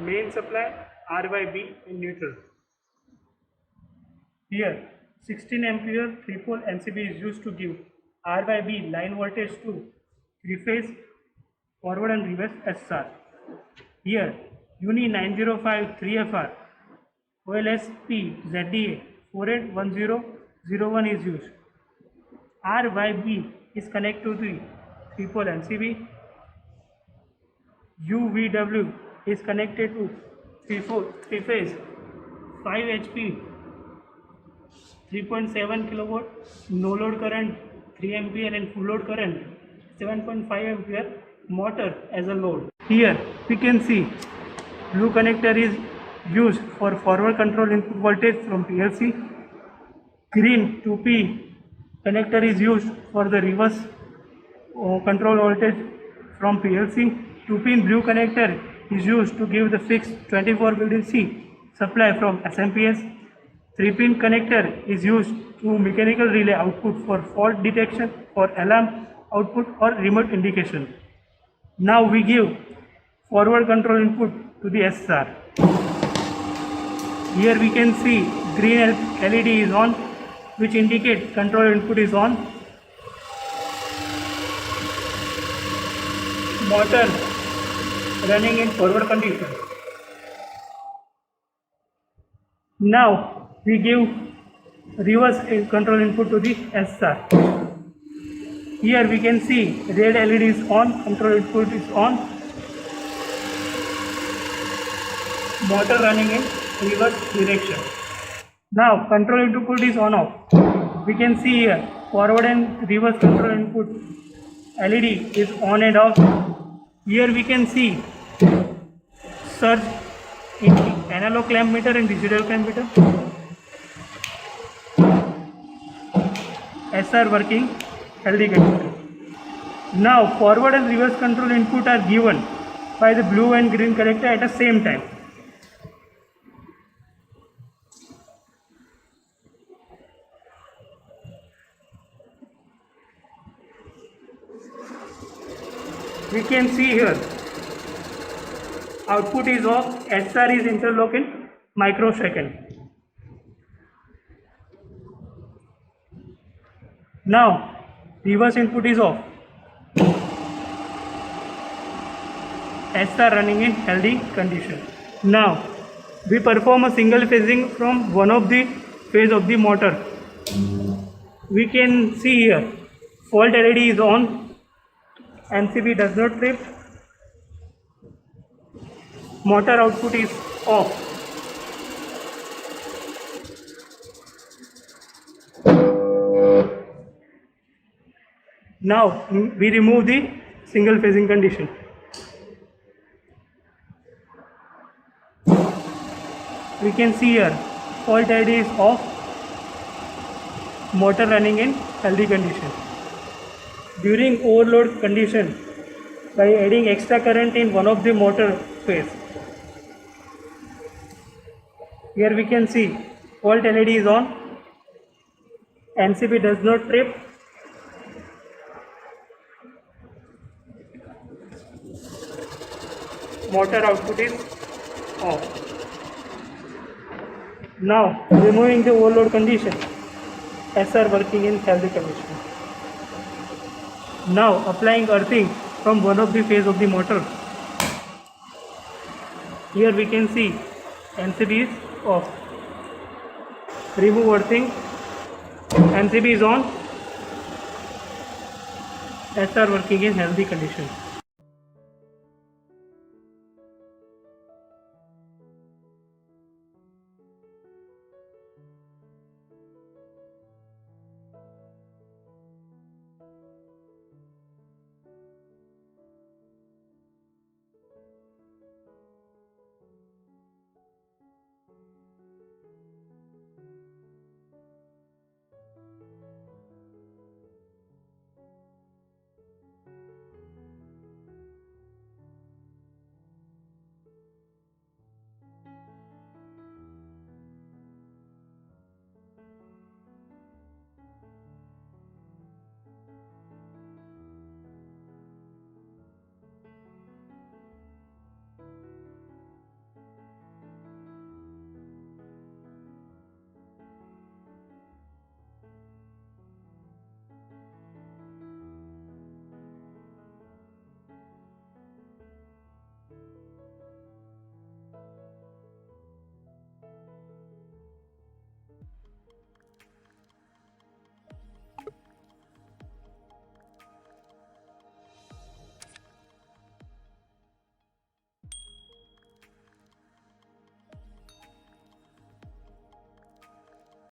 main supply, R by B in neutral. Here 16 ampere 3-pole MCB is used to give R by B line voltage to 3-phase forward and reverse SSR. Here Uni 905 3FR OLSP ZDA 481001 is used. R by B is connected to the 3-pole MCB. UVW is connected to 3-phase 5 HP 3.7 kilowatt no load current 3 ampere and full load current 7.5 ampere motor as a load. Here we can see blue connector is used for forward control input voltage from PLC. Green 2P connector is used for the reverse control voltage from PLC. 2-pin blue connector is used to give the fixed 24 VDC supply from SMPS. 3-pin connector is used to mechanical relay output for fault detection, for alarm output or remote indication. Now we give forward control input to the SSR. Here we can see green LED is on, which indicate control input is on. Motor running in forward condition. Now we give reverse control input to the SSR. Here we can see red LED is on, control input is on. Motor running in reverse direction. Now control input is on off. We can see here forward and reverse control input LED is on and off. Here we can see surge in the analog clamp meter and digital clamp meter. SR working healthy condition. Now forward and reverse control input are given by the blue and green connector at the same time. We can see here output is off, SR is interlock in microsecond. Now reverse input is off, SR running in healthy condition. Now we perform a single phasing from one of the phase of the motor. We can see here fault LED is on, MCB does not trip, motor output is off. Now we remove the single phasing condition. We can see here fault LED is off, motor running in healthy condition. During overload condition, by adding extra current in one of the motor phase, here we can see fault LED is on, MCB does not trip, motor output is off. Now removing the overload condition, SR working in healthy condition. Now applying earthing from one of the phase of the motor. Here we can see MCB is off. Remove earthing, MCB is on, SR working in healthy condition.